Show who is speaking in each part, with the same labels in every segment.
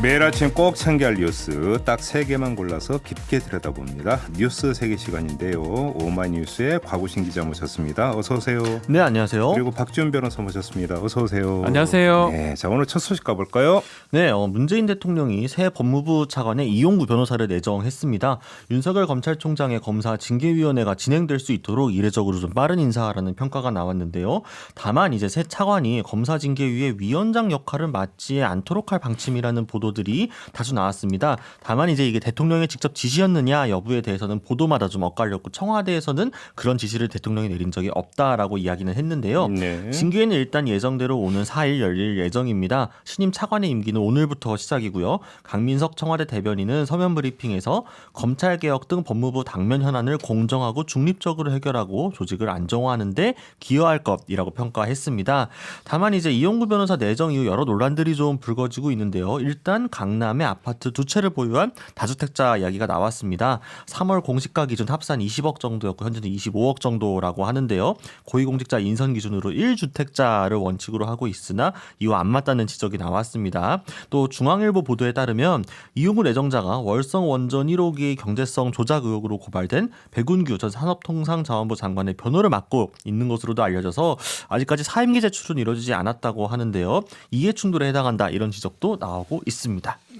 Speaker 1: 매일 아침 꼭 챙겨야 할 뉴스 딱 3개만 골라서 깊게 들여다봅니다. 뉴스 3개 시간인데요. 오마이뉴스의 곽우신 기자 모셨습니다. 어서 오세요.
Speaker 2: 네, 안녕하세요.
Speaker 1: 그리고 박지훈 변호사 모셨습니다. 어서 오세요.
Speaker 3: 안녕하세요.
Speaker 1: 네, 자 오늘 첫 소식 가볼까요?
Speaker 2: 네, 문재인 대통령이 새 법무부 차관에 이용구 변호사를 내정했습니다. 윤석열 검찰총장의 검사 징계위원회가 진행될 수 있도록 이례적으로 좀 빠른 인사라는 평가가 나왔는데요. 다만 이제 새 차관이 검사 징계위의 위원장 역할을 맡지 않도록 할 방침이라는 보도들이 다수 나왔습니다. 다만 이제 이게 대통령의 직접 지시였느냐 여부에 대해서는 보도마다 좀 엇갈렸고 청와대에서는 그런 지시를 대통령이 내린 적이 없다라고 이야기는 했는데요.
Speaker 1: 네.
Speaker 2: 징계위는 일단 예정대로 오는 4일 열릴 예정입니다. 신임 차관의 임기는 오늘부터 시작이고요. 강민석 청와대 대변인은 서면 브리핑에서 검찰개혁 등 법무부 당면 현안을 공정하고 중립적으로 해결하고 조직을 안정화하는 데 기여할 것이라고 평가했습니다. 다만 이제 이용구 변호사 내정 이후 여러 논란들이 좀 불거지고 있는데요. 일단 강남에 아파트 2채를 보유한 다주택자 이야기가 나왔습니다. 3월 공시가 기준 합산 20억 정도였고 현재는 25억 정도라고 하는데요. 고위공직자 인선 기준으로 1주택자를 원칙으로 하고 있으나 이와 안 맞다는 지적이 나왔습니다. 또 중앙일보 보도에 따르면 이용구 내정자가 월성 원전 1호기의 경제성 조작 의혹으로 고발된 백운규 전 산업통상자원부 장관의 변호를 맡고 있는 것으로도 알려져서 아직까지 사임기 제출은 이루어지지 않았다고 하는데요. 이해 충돌에 해당한다 이런 지적도 나오고 있습니다.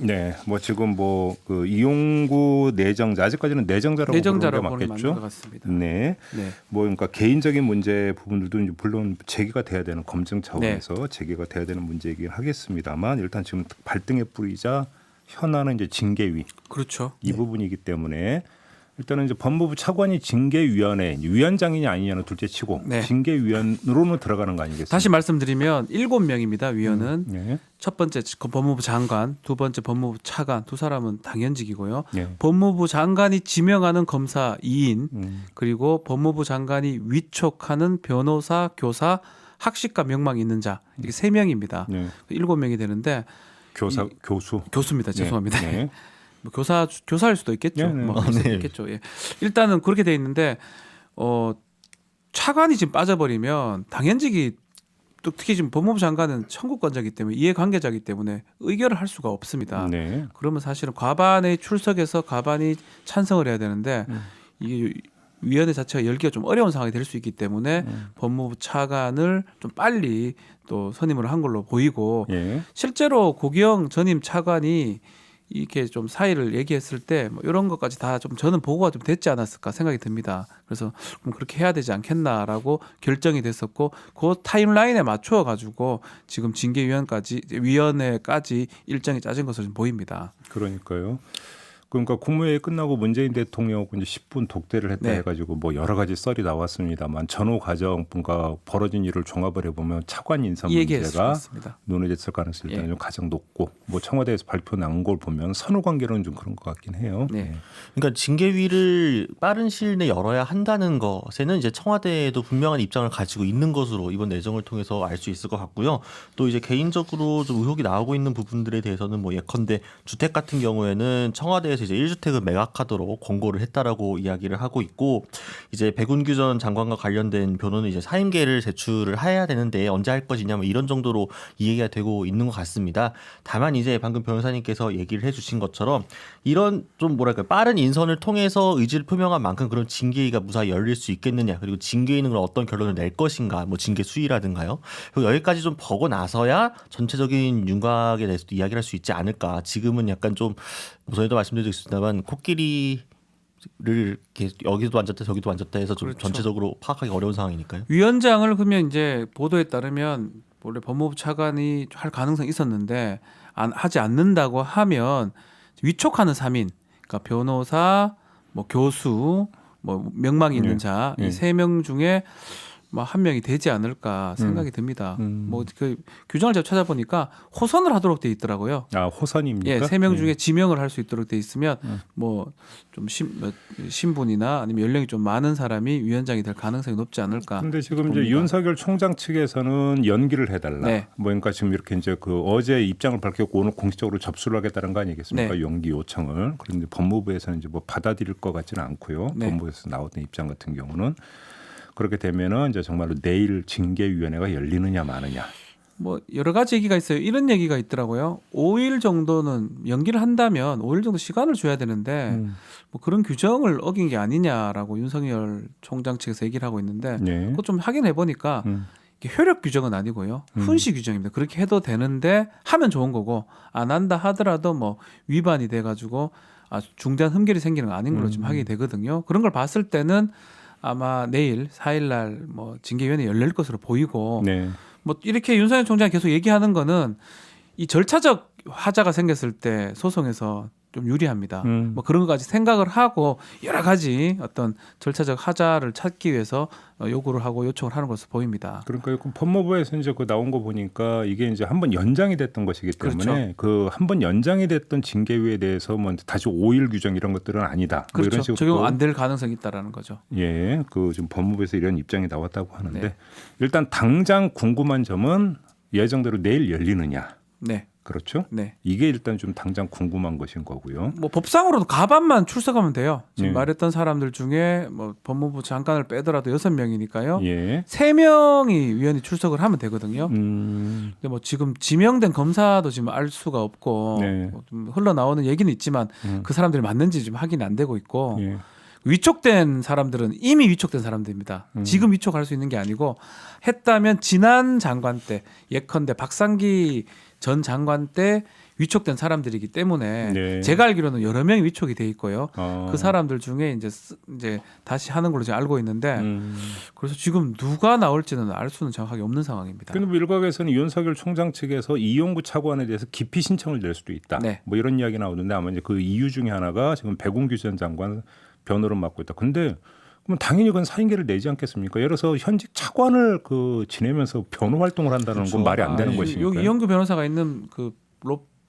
Speaker 1: 네, 뭐 지금 그 이용구 내정자 아직까지는 내정자라고 부르는 게 맞겠죠?
Speaker 3: 것 같습니다.
Speaker 1: 네.
Speaker 3: 네.
Speaker 1: 뭐 그러니까 개인적인 문제 부분들도 이제 물론 제기가 돼야 되는 검증 차원에서 제기가 돼야 되는 문제이긴 하겠습니다만 일단 지금 발등에 뿌리자 현안은 이제 징계위
Speaker 3: 그렇죠.
Speaker 1: 이 부분이기 때문에 일단은 이제 법무부 차관이 징계위원회 위원장이냐 아니냐는 둘째치고
Speaker 3: 네.
Speaker 1: 징계위원으로는 들어가는 거 아니겠습니까?
Speaker 3: 다시 말씀드리면 7명입니다. 위원은
Speaker 1: 네.
Speaker 3: 첫 번째 법무부 장관, 두 번째 법무부 차관 두 사람은 당연직이고요.
Speaker 1: 네.
Speaker 3: 법무부 장관이 지명하는 검사 2인 그리고 법무부 장관이 위촉하는 변호사, 교사, 학식과 명망이 있는 자 이렇게 3명입니다.
Speaker 1: 네.
Speaker 3: 7명이 되는데
Speaker 1: 교수
Speaker 3: 교수입니다. 죄송합니다.
Speaker 1: 네. 네.
Speaker 3: 뭐 교사일 수도 있겠죠.
Speaker 1: 네.
Speaker 3: 뭐 그럴 수도
Speaker 2: 네.
Speaker 3: 있겠죠. 예. 일단은 그렇게 돼 있는데 차관이 지금 빠져버리면 당연직이 또 특히 지금 법무부 장관은 청구권자이기 때문에 이해관계자이기 때문에 의결을 할 수가 없습니다.
Speaker 1: 네.
Speaker 3: 그러면 사실은 과반의 출석해서 과반이 찬성을 해야 되는데 이 위원회 자체가 열기가 좀 어려운 상황이 될 수 있기 때문에 법무부 차관을 좀 빨리 또 선임을 한 걸로 보이고
Speaker 1: 예.
Speaker 3: 실제로 고기영 전임 차관이 이렇게 좀 사의를 얘기했을 때 뭐 이런 것까지 다 좀 저는 보고가 좀 됐지 않았을까 생각이 듭니다. 그래서 그럼 그렇게 해야 되지 않겠나라고 결정이 됐었고 그 타임라인에 맞춰 가지고 지금 징계위원회까지 일정이 짜진 것으로 보입니다.
Speaker 1: 그러니까요. 그러니까 국무회의 끝나고 문재인 대통령하고 이제 10분 독대를 했다
Speaker 3: 네.
Speaker 1: 해가지고 뭐 여러 가지 썰이 나왔습니다만 전후 과정 뭔가 벌어진 일을 종합을 해보면 차관 인사 문제가 논의 됐을 가능성이 일단 좀 가장 높고 뭐 청와대에서 발표 난 걸 보면 선후 관계로는 좀 그런 것 같긴 해요.
Speaker 3: 네.
Speaker 2: 그러니까 징계위를 빠른 시일 내에 열어야 한다는 것에는 이제 청와대에도 분명한 입장을 가지고 있는 것으로 이번 내정을 통해서 알 수 있을 것 같고요. 또 이제 개인적으로 좀 의혹이 나오고 있는 부분들에 대해서는 뭐 예컨대 주택 같은 경우에는 청와대에서 이제 1주택을 매각하도록 권고를 했다라고 이야기를 하고 있고 이제 백운규 전 장관과 관련된 변호는 이제 사임계를 제출을 해야 되는데 언제 할 것이냐 뭐 이런 정도로 이야기가 되고 있는 것 같습니다. 다만 이제 방금 변호사님께서 얘기를 해주신 것처럼 이런 좀 뭐랄까 빠른 인선을 통해서 의지를 표명한 만큼 그런 징계위가 무사히 열릴 수 있겠느냐 그리고 징계위는 어떤 결론을 낼 것인가 뭐 징계 수위라든가요. 그리고 여기까지 좀 보고 나서야 전체적인 윤곽에 대해서도 이야기를 할 수 있지 않을까. 지금은 약간 좀 전에도 말씀드렸습니다만 코끼리를 이렇게 여기도 앉았다 저기도 앉았다 해서 좀
Speaker 3: 그렇죠.
Speaker 2: 전체적으로 파악하기 어려운 상황이니까요.
Speaker 3: 위원장을 그러면 이제 보도에 따르면 원래 법무부 차관이 할 가능성이 있었는데 하지 않는다고 하면 위촉하는 3인, 그러니까 변호사, 뭐 교수, 뭐 명망이 있는 자 이 3명 중에 뭐 한 명이 되지 않을까 생각이 듭니다. 뭐 그 규정을 제가 찾아보니까 호선을 하도록 돼 있더라고요.
Speaker 1: 아 호선입니까?
Speaker 3: 예, 3명 중에 지명을 할 수 있도록 돼 있으면 뭐 좀 신분이나 아니면 연령이 좀 많은 사람이 위원장이 될 가능성이 높지 않을까.
Speaker 1: 그런데 지금
Speaker 3: 봅니다.
Speaker 1: 이제 윤석열 총장 측에서는 연기를 해달라.
Speaker 3: 네.
Speaker 1: 뭐 그러니까 지금 이렇게 이제 그 어제 입장을 밝혔고 오늘 공식적으로 접수를 하겠다는 거 아니겠습니까?
Speaker 3: 네.
Speaker 1: 연기 요청을. 그런데 법무부에서는 이제 뭐 받아들일 것 같지는 않고요.
Speaker 3: 네.
Speaker 1: 법무부에서 나왔던 입장 같은 경우는 그렇게 되면은 이제 정말로 내일 징계위원회가 열리느냐 마느냐.
Speaker 3: 뭐 여러 가지 얘기가 있어요. 이런 얘기가 있더라고요. 5일 정도는 연기를 한다면 5일 정도 시간을 줘야 되는데 뭐 그런 규정을 어긴 게 아니냐라고 윤석열 총장 측에서 얘기를 하고 있는데
Speaker 1: 네.
Speaker 3: 그거 좀 확인해 보니까 이게 효력 규정은 아니고요. 훈시 규정입니다. 그렇게 해도 되는데 하면 좋은 거고 안 한다 하더라도 뭐 위반이 돼가지고 중대한 흠결이 생기는 거 아닌 걸로 지금 확인이 되거든요. 그런 걸 봤을 때는 아마 내일 4일날 뭐 징계위원회 열릴 것으로 보이고
Speaker 1: 네.
Speaker 3: 뭐 이렇게 윤석열 총장이 계속 얘기하는 거는 이 절차적 하자가 생겼을 때 소송에서 좀 유리합니다. 뭐 그런 것까지 생각을 하고 여러 가지 어떤 절차적 하자를 찾기 위해서 요구를 하고 요청을 하는 것으로 보입니다.
Speaker 1: 그러니까 그 법무부에서 이제 그 나온 거 보니까 이게 이제 한번 연장이 됐던 것이기 때문에
Speaker 3: 그렇죠.
Speaker 1: 그 한번 연장이 됐던 징계위에 대해서 뭐 다시 5일 규정 이런 것들은 아니다. 뭐
Speaker 3: 그렇죠.
Speaker 1: 이런 식으로
Speaker 3: 적용 안 될 가능성이 있다라는 거죠.
Speaker 1: 예, 그 지금 법무부에서 이런 입장이 나왔다고 하는데
Speaker 3: 네.
Speaker 1: 일단 당장 궁금한 점은 예정대로 내일 열리느냐.
Speaker 3: 네.
Speaker 1: 그렇죠?
Speaker 3: 네.
Speaker 1: 이게 일단 좀 당장 궁금한 것인 거고요.
Speaker 3: 뭐 법상으로도 가반만 출석하면 돼요. 지금
Speaker 1: 네.
Speaker 3: 말했던 사람들 중에 뭐 법무부 장관을 빼더라도 6명이니까요.
Speaker 1: 예.
Speaker 3: 3명이 위원이 출석을 하면 되거든요.
Speaker 1: 음.
Speaker 3: 근데 뭐 지금 지명된 검사도 지금 알 수가 없고
Speaker 1: 네.
Speaker 3: 뭐좀 흘러나오는 얘기는 있지만 그 사람들이 맞는지 지금 확인이 안 되고 있고
Speaker 1: 예.
Speaker 3: 위촉된 사람들은 이미 위촉된 사람들입니다. 지금 위촉할 수 있는 게 아니고 했다면 지난 장관 때 예컨대 박상기 전 장관 때 위촉된 사람들이기 때문에
Speaker 1: 네.
Speaker 3: 제가 알기로는 여러 명이 위촉이 돼 있고요.
Speaker 1: 어.
Speaker 3: 그 사람들 중에 이제 다시 하는 걸로 제가 알고 있는데 그래서 지금 누가 나올지는 알 수는 정확하게 없는 상황입니다.
Speaker 1: 근데 뭐 일각에서는 윤석열 총장 측에서 이용구 차관에 대해서 기피 신청을 낼 수도 있다.
Speaker 3: 네.
Speaker 1: 뭐 이런 이야기 나오는데 아마 이제 그 이유 중에 하나가 지금 백운규 전 장관 변호를 맡고 있다. 근데 그럼 당연히 그건 사임계를 내지 않겠습니까? 예를 들어서 현직 차관을 그 지내면서 변호 활동을 한다는 건 말이 안 되는 것이니까요.
Speaker 3: 여기 이영규 변호사가 있는 그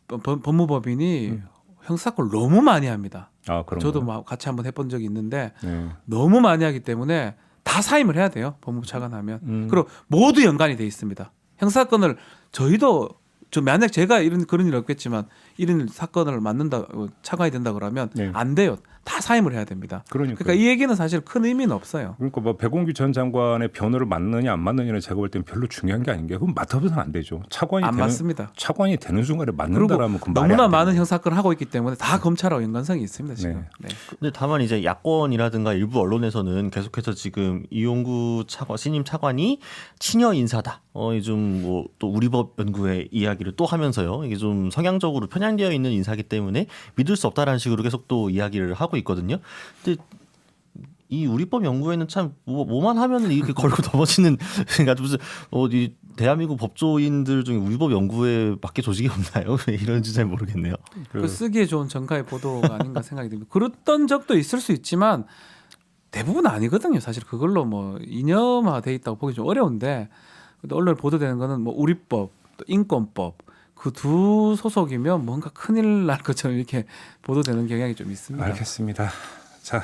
Speaker 3: 법무법인이 형사사건을 너무 많이 합니다.
Speaker 1: 아, 그런
Speaker 3: 저도
Speaker 1: 거요?
Speaker 3: 뭐 같이 한번 해본 적이 있는데
Speaker 1: 네.
Speaker 3: 너무 많이 하기 때문에 다 사임을 해야 돼요. 법무부 차관하면. 그리고 모두 연관이 돼 있습니다. 형사사건을 저희도 만약 제가 그런 일 없겠지만 이런 사건을 맡는다 차관이 된다 그러면
Speaker 1: 네.
Speaker 3: 안 돼요. 다 사임을 해야 됩니다.
Speaker 1: 그러니까
Speaker 3: 이 얘기는 사실 큰 의미는 없어요.
Speaker 1: 그러니까 뭐 백운규 전 장관의 변호를 맡느냐 안 맡느냐는 제가 볼 때는 별로 중요한 게 아닌 게 그건 맡아서는 안 되죠.
Speaker 3: 안 맞습니다.
Speaker 1: 차관이 되는 순간에
Speaker 3: 그리고
Speaker 1: 맡는다라면 그 말이
Speaker 3: 너무나
Speaker 1: 안
Speaker 3: 많은
Speaker 1: 되는
Speaker 3: 형사건을 하고 있기 때문에 다 검찰하고 연관성이 있습니다. 지금. 네.
Speaker 2: 근데 다만 이제 야권이라든가 일부 언론에서는 계속해서 지금 이용구 신임 차관이 친여 인사다. 좀 뭐 또 우리법 연구의 이야기를 또 하면서요. 이게 좀 성향적으로 편향되어 있는 인사기 때문에 믿을 수 없다라는 식으로 계속 또 이야기를 하고 있거든요. 근데 이 우리법 연구에는 참 뭐만 하면 이렇게 걸고 넘어지는 그러니까 무슨 이 대한민국 법조인들 중에 우리법 연구에 밖에 조직이 없나요? 왜 이런지 잘 모르겠네요.
Speaker 3: 그 쓰기에 좋은 정가의 보도가 아닌가 생각이 듭니다. 그랬던 적도 있을 수 있지만 대부분 아니거든요. 사실 그걸로 뭐 이념화돼 있다고 보기 좀 어려운데 언론에 보도되는 거는 뭐 우리법, 또 인권법 그 두 소속이면 뭔가 큰일 날 것처럼 이렇게 보도되는 경향이 좀 있습니다.
Speaker 1: 알겠습니다. 자,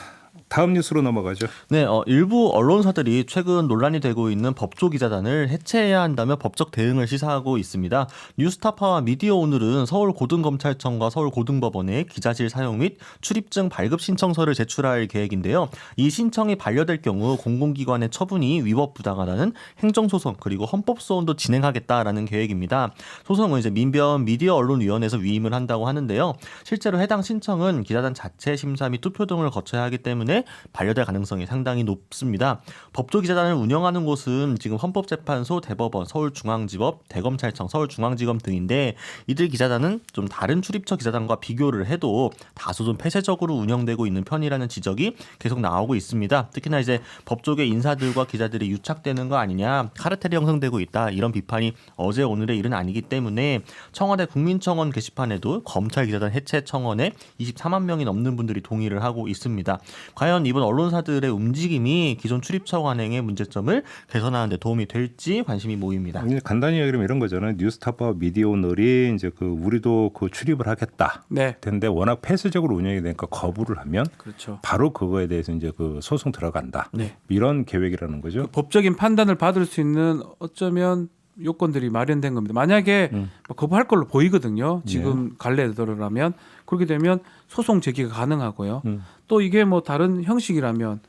Speaker 1: 다음 뉴스로 넘어가죠.
Speaker 2: 네, 일부 언론사들이 최근 논란이 되고 있는 법조기자단을 해체해야 한다며 법적 대응을 시사하고 있습니다. 뉴스타파와 미디어오늘은 서울고등검찰청과 서울고등법원에 기자실 사용 및 출입증 발급 신청서를 제출할 계획인데요. 이 신청이 반려될 경우 공공기관의 처분이 위법부당하다는 행정소송 그리고 헌법소원도 진행하겠다라는 계획입니다. 소송은 이제 민변 미디어언론위원회에서 위임을 한다고 하는데요. 실제로 해당 신청은 기자단 자체 심사 및 투표 등을 거쳐야 하기 때문에 반려될 가능성이 상당히 높습니다. 법조기자단을 운영하는 곳은 지금 헌법재판소, 대법원, 서울중앙지법, 대검찰청, 서울중앙지검 등인데 이들 기자단은 좀 다른 출입처 기자단과 비교를 해도 다소 좀 폐쇄적으로 운영되고 있는 편이라는 지적이 계속 나오고 있습니다. 특히나 이제 법조계 인사들과 기자들이 유착되는 거 아니냐, 카르텔이 형성되고 있다 이런 비판이 어제 오늘의 일은 아니기 때문에 청와대 국민청원 게시판에도 검찰 기자단 해체 청원에 24만 명이 넘는 분들이 동의를 하고 있습니다. 과연 이번 언론사들의 움직임이 기존 출입처 관행의 문제점을 개선하는 데 도움이 될지 관심이 모입니다.
Speaker 1: 간단히 얘기하면 이런 거잖아요. 뉴스타파 미디어오늘이 이제 그 우리도 그 출입을 하겠다.
Speaker 3: 네.
Speaker 1: 근데 워낙 폐쇄적으로 운영이 되니까 거부를 하면
Speaker 3: 그렇죠.
Speaker 1: 바로 그거에 대해서 이제 그 소송 들어간다.
Speaker 3: 네.
Speaker 1: 이런 계획이라는 거죠.
Speaker 3: 법적인 판단을 받을 수 있는 어쩌면 요건들이 마련된 겁니다. 만약에 뭐 거부할 걸로 보이거든요. 지금 관례대로라면 그렇게 되면 소송 제기가 가능하고요. 또 이게 뭐 다른 형식이라면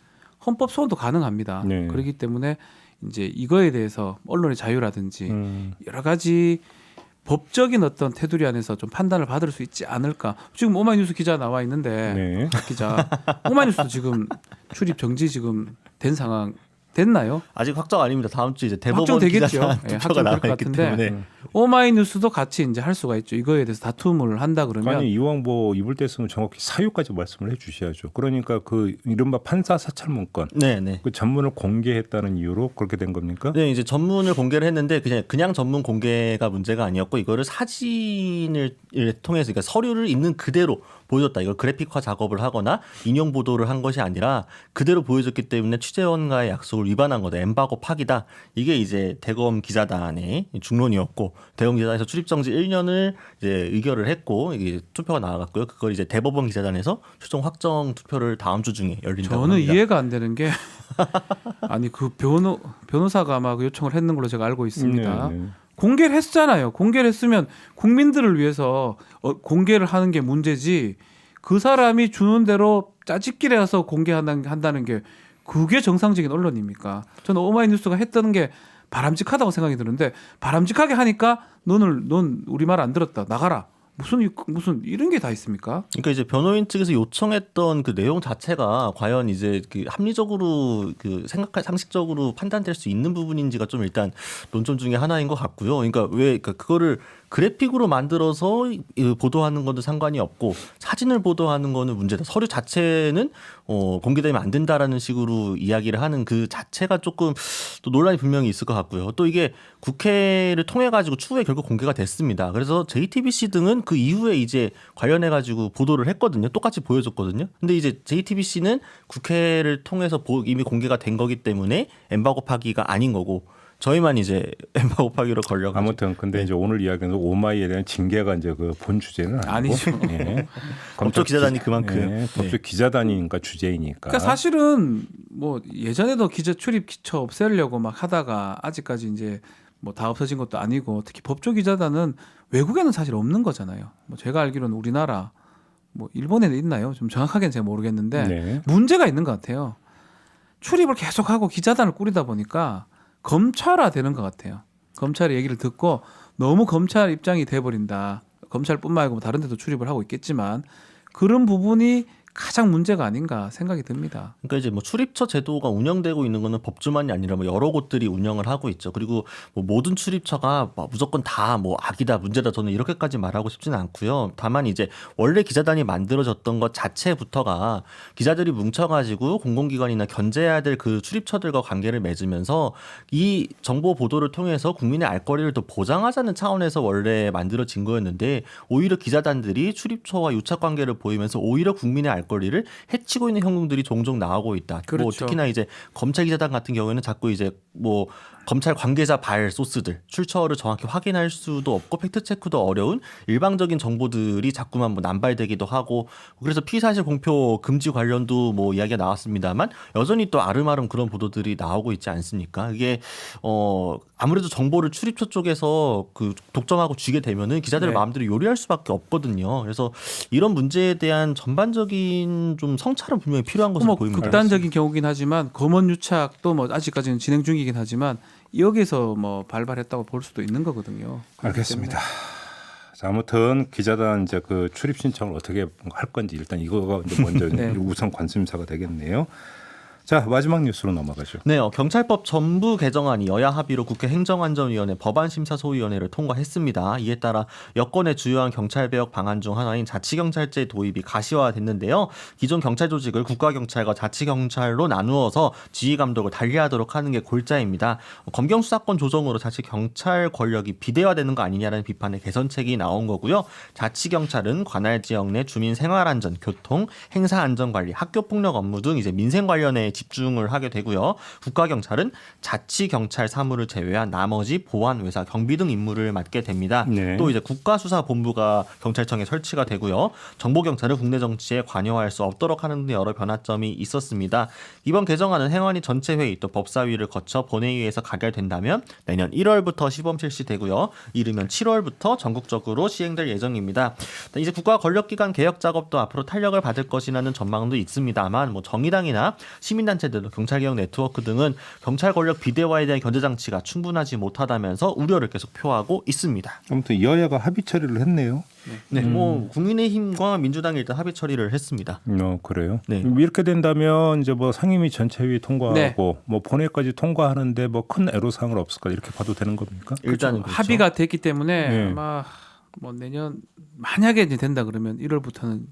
Speaker 3: 헌법 소원도 가능합니다.
Speaker 1: 네.
Speaker 3: 그렇기 때문에 이제 이거에 대해서 언론의 자유라든지 여러 가지 법적인 어떤 테두리 안에서 좀 판단을 받을 수 있지 않을까. 지금 오마이뉴스 기자 나와 있는데
Speaker 1: 네.
Speaker 3: 박 기자 오마이뉴스도 지금 출입 정지 지금 된 상황 됐나요?
Speaker 2: 아직 확정 아닙니다. 다음 주 이제 대법원
Speaker 3: 확정되겠죠.
Speaker 2: 기자단
Speaker 3: 예,
Speaker 2: 투표가 나와
Speaker 3: 확정될 것
Speaker 2: 있기
Speaker 3: 같은데
Speaker 2: 때문에
Speaker 3: 오마이뉴스도 같이 이제 할 수가 있죠. 이거에 대해서 다툼을 한다 그러면
Speaker 1: 아니 이왕 뭐 입을 뗐으면 정확히 사유까지 말씀을 해주셔야죠. 그러니까 그 이른바 판사 사찰 문건
Speaker 2: 네네.
Speaker 1: 그 전문을 공개했다는 이유로 그렇게 된 겁니까?
Speaker 2: 네, 이제 전문을 공개를 했는데 그냥 전문 공개가 문제가 아니었고 이거를 사진을 통해서 그러니까 서류를 있는 그대로 보여줬다. 이걸 그래픽화 작업을 하거나 인용 보도를 한 것이 아니라 그대로 보여줬기 때문에 취재원과의 약속을 위반한 거다. 엠바고 파기다. 이게 이제 대검 기자단의 중론이었고 대검 기자단에서 출입 정지 1년을 이제 의결을 했고 이게 투표가 나와갔고요. 그걸 이제 대법원 기자단에서 최종 확정 투표를 다음 주 중에 열린다고
Speaker 3: 저는
Speaker 2: 합니다.
Speaker 3: 이해가 안 되는 게 아니 그 변호사가 아마 그 요청을 했는 걸로 제가 알고 있습니다.
Speaker 1: 네.
Speaker 3: 공개를 했잖아요. 공개를 했으면 국민들을 위해서 공개를 하는 게 문제지 그 사람이 주는 대로 짜집기를 해서 공개한다는 게 그게 정상적인 언론입니까? 저는 오마이뉴스가 했던 게 바람직하다고 생각이 드는데 바람직하게 하니까 넌 우리 말 안 들었다. 나가라. 무슨 이런 게 다 있습니까?
Speaker 2: 그러니까 이제 변호인 측에서 요청했던 그 내용 자체가 과연 이제 그 합리적으로 그 상식적으로 판단될 수 있는 부분인지가 좀 일단 논점 중에 하나인 것 같고요. 그러니까 그거를 그래픽으로 만들어서 보도하는 것도 상관이 없고 사진을 보도하는 거는 문제다. 서류 자체는 공개되면 안 된다라는 식으로 이야기를 하는 그 자체가 조금 또 논란이 분명히 있을 것 같고요. 또 이게 국회를 통해 가지고 추후에 결국 공개가 됐습니다. 그래서 JTBC 등은 그 이후에 이제 관련해 가지고 보도를 했거든요. 똑같이 보여줬거든요. 근데 이제 JTBC는 국회를 통해서 이미 공개가 된 거기 때문에 엠바고 파기가 아닌 거고 저희만 이제 엠바고 파기로 걸려가지고
Speaker 1: 아무튼 근데 이제 오늘 이야기는 오마이에 대한 징계가 이제 그 본 주제는
Speaker 3: 아니죠.
Speaker 1: 예.
Speaker 2: 법조 기자단이 그만큼
Speaker 1: 법조 기자단이니까 주제이니까.
Speaker 3: 그러니까 사실은 뭐 예전에도 기자 출입 기처 없애려고 막 하다가 아직까지 이제 뭐 다 없어진 것도 아니고 특히 법조 기자단은 외국에는 사실 없는 거잖아요. 뭐 제가 알기로는 우리나라 뭐 일본에는 있나요? 좀 정확하게는 제가 모르겠는데
Speaker 1: 네.
Speaker 3: 문제가 있는 것 같아요. 출입을 계속하고 기자단을 꾸리다 보니까 검찰화 되는 것 같아요. 검찰의 얘기를 듣고 너무 검찰 입장이 돼버린다. 검찰뿐만 아니고 다른 데도 출입을 하고 있겠지만 그런 부분이 가장 문제가 아닌가 생각이 듭니다.
Speaker 2: 그러니까 이제 뭐 출입처 제도가 운영되고 있는 거는 법조만이 아니라 뭐 여러 곳들이 운영을 하고 있죠. 그리고 뭐 모든 출입처가 뭐 무조건 다 뭐 악이다, 문제다 저는 이렇게까지 말하고 싶지는 않고요. 다만 이제 원래 기자단이 만들어졌던 것 자체부터가 기자들이 뭉쳐가지고 공공기관이나 견제해야 될 그 출입처들과 관계를 맺으면서 이 정보 보도를 통해서 국민의 알 거리를 더 보장하자는 차원에서 원래 만들어진 거였는데 오히려 기자단들이 출입처와 유착 관계를 보이면서 오히려 국민의 알 거리를 해치고 있는 형국들이 종종 나오고 있다.
Speaker 3: 그렇죠.
Speaker 2: 뭐 특히나 이제 검찰 기자단 같은 경우에는 자꾸 이제 뭐 검찰 관계자 발 소스들 출처를 정확히 확인할 수도 없고 팩트 체크도 어려운 일방적인 정보들이 자꾸만 뭐 남발되기도 하고 그래서 피의사실 공표 금지 관련도 뭐 이야기가 나왔습니다만 여전히 또 아름아름 그런 보도들이 나오고 있지 않습니까? 이게 아무래도 정보를 출입처 쪽에서 그 독점하고 쥐게 되면은 기자들의
Speaker 3: 네.
Speaker 2: 마음대로 요리할 수밖에 없거든요. 그래서 이런 문제에 대한 전반적인 좀 성찰은 분명히 필요한 것으로
Speaker 3: 뭐
Speaker 2: 보입니다.
Speaker 3: 극단적인 경우긴 하지만 검언 유착도 뭐 아직까지는 진행 중이긴 하지만 여기서 뭐 발발했다고 볼 수도 있는 거거든요.
Speaker 1: 알겠습니다. 자, 아무튼 기자단 이제 그 출입 신청을 어떻게 할 건지 일단 이거가 이제 먼저
Speaker 3: 네.
Speaker 1: 우선 관심사가 되겠네요. 자, 마지막 뉴스로 넘어가죠.
Speaker 2: 네, 경찰법 전부 개정안이 여야 합의로 국회 행정안전위원회 법안심사소위원회를 통과했습니다. 이에 따라 여권의 주요한 경찰개혁 방안 중 하나인 자치경찰제 도입이 가시화됐는데요. 기존 경찰 조직을 국가경찰과 자치경찰로 나누어서 지휘감독을 달리하도록 하는 게 골자입니다. 검경수사권 조정으로 자치경찰 권력이 비대화되는 거 아니냐라는 비판의 개선책이 나온 거고요. 자치경찰은 관할 지역 내 주민 생활안전, 교통, 행사안전관리, 학교폭력 업무 등 이제 민생 관련에 집중을 하게 되고요. 국가경찰은 자치경찰 사무를 제외한 나머지 보안, 외사, 경비 등 임무를 맡게 됩니다.
Speaker 1: 네.
Speaker 2: 또 이제 국가수사본부가 경찰청에 설치가 되고요. 정보경찰은 국내 정치에 관여할 수 없도록 하는 등 여러 변화점이 있었습니다. 이번 개정안은 행안위 전체 회의 또 법사위를 거쳐 본회의에서 가결된다면 내년 1월부터 시범 실시되고요. 이르면 7월부터 전국적으로 시행될 예정입니다. 이제 국가 권력기관 개혁 작업도 앞으로 탄력을 받을 것이라는 전망도 있습니다만 뭐 정의당이나 시민 시민단체들도 경찰개혁 네트워크 등은 경찰 권력 비대화에 대한 견제 장치가 충분하지 못하다면서 우려를 계속 표하고 있습니다.
Speaker 1: 아무튼 여야가 합의 처리를 했네요.
Speaker 2: 네, 뭐 국민의힘과 민주당이 일단 합의 처리를 했습니다.
Speaker 1: 그래요.
Speaker 2: 네.
Speaker 1: 이렇게 된다면 이제 뭐 상임위 전체위 통과하고 뭐 본회의까지 통과하는데 뭐 큰 애로사항은 없을까 이렇게 봐도 되는 겁니까?
Speaker 2: 일단은 그렇죠.
Speaker 3: 합의가 됐기 때문에
Speaker 1: 네.
Speaker 3: 아마 뭐 내년 만약에 이제 된다 그러면 1월부터는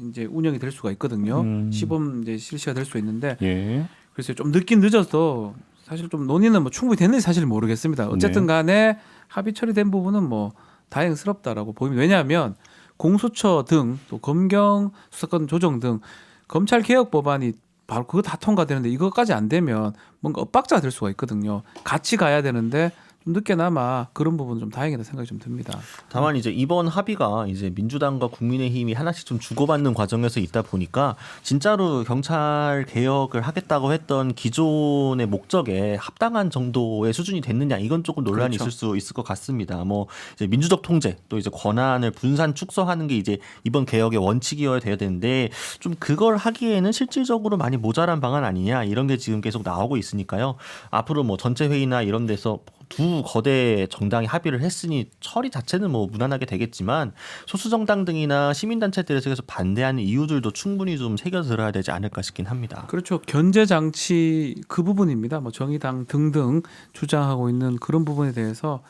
Speaker 3: 이제 운영이 될 수가 있거든요. 시범 이제 실시가 될 수 있는데
Speaker 1: 예.
Speaker 3: 그래서 좀 늦긴 늦어서 사실 좀 논의는 뭐 충분히 됐는지 사실 모르겠습니다. 어쨌든 간에 합의 처리된 부분은 뭐 다행스럽다라고 보입니다. 왜냐하면 공수처 등 또 검경 수사권 조정 등 검찰 개혁 법안이 바로 그거 다 통과되는데 이것까지 안 되면 뭔가 엇박자가 될 수가 있거든요. 같이 가야 되는데 좀 늦게나마 그런 부분은 좀 다행이다 생각이 좀 듭니다.
Speaker 2: 다만 이제 이번 합의가 이제 민주당과 국민의힘이 하나씩 좀 주고받는 과정에서 있다 보니까 진짜로 경찰 개혁을 하겠다고 했던 기존의 목적에 합당한 정도의 수준이 됐느냐 이건 조금 논란이
Speaker 3: 그렇죠.
Speaker 2: 있을 수 있을 것 같습니다. 뭐 이제 민주적 통제 또 이제 권한을 분산 축소하는 게 이제 이번 개혁의 원칙이어야 돼야 되는데 좀 그걸 하기에는 실질적으로 많이 모자란 방안 아니냐 이런 게 지금 계속 나오고 있으니까요. 앞으로 뭐 전체 회의나 이런 데서 두 거대 정당이 합의를 했으니 처리 자체는 뭐 무난하게 되겠지만 소수 정당 등이나 시민단체들에서 계속 반대하는 이유들도 충분히 좀 새겨들어야 되지 않을까 싶긴 합니다.
Speaker 3: 그렇죠. 견제 장치 그 부분입니다. 뭐 정의당 등등 주장하고 있는 그런 부분에 대해서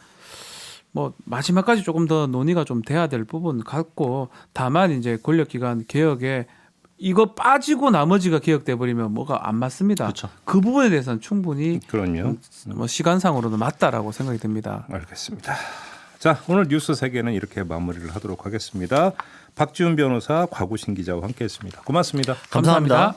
Speaker 3: 뭐 마지막까지 조금 더 논의가 좀 돼야 될 부분 같고 다만 이제 권력기관 개혁에 이거 빠지고 나머지가 개혁돼 버리면 뭐가 안 맞습니다.
Speaker 2: 그렇죠.
Speaker 3: 그 부분에 대해서는 충분히
Speaker 1: 그럼요.
Speaker 3: 뭐 시간상으로는 맞다라고 생각이 듭니다.
Speaker 1: 알겠습니다. 자, 오늘 뉴스 세계는 이렇게 마무리를 하도록 하겠습니다. 박지훈 변호사, 곽우신 기자와 함께했습니다. 고맙습니다.
Speaker 2: 감사합니다.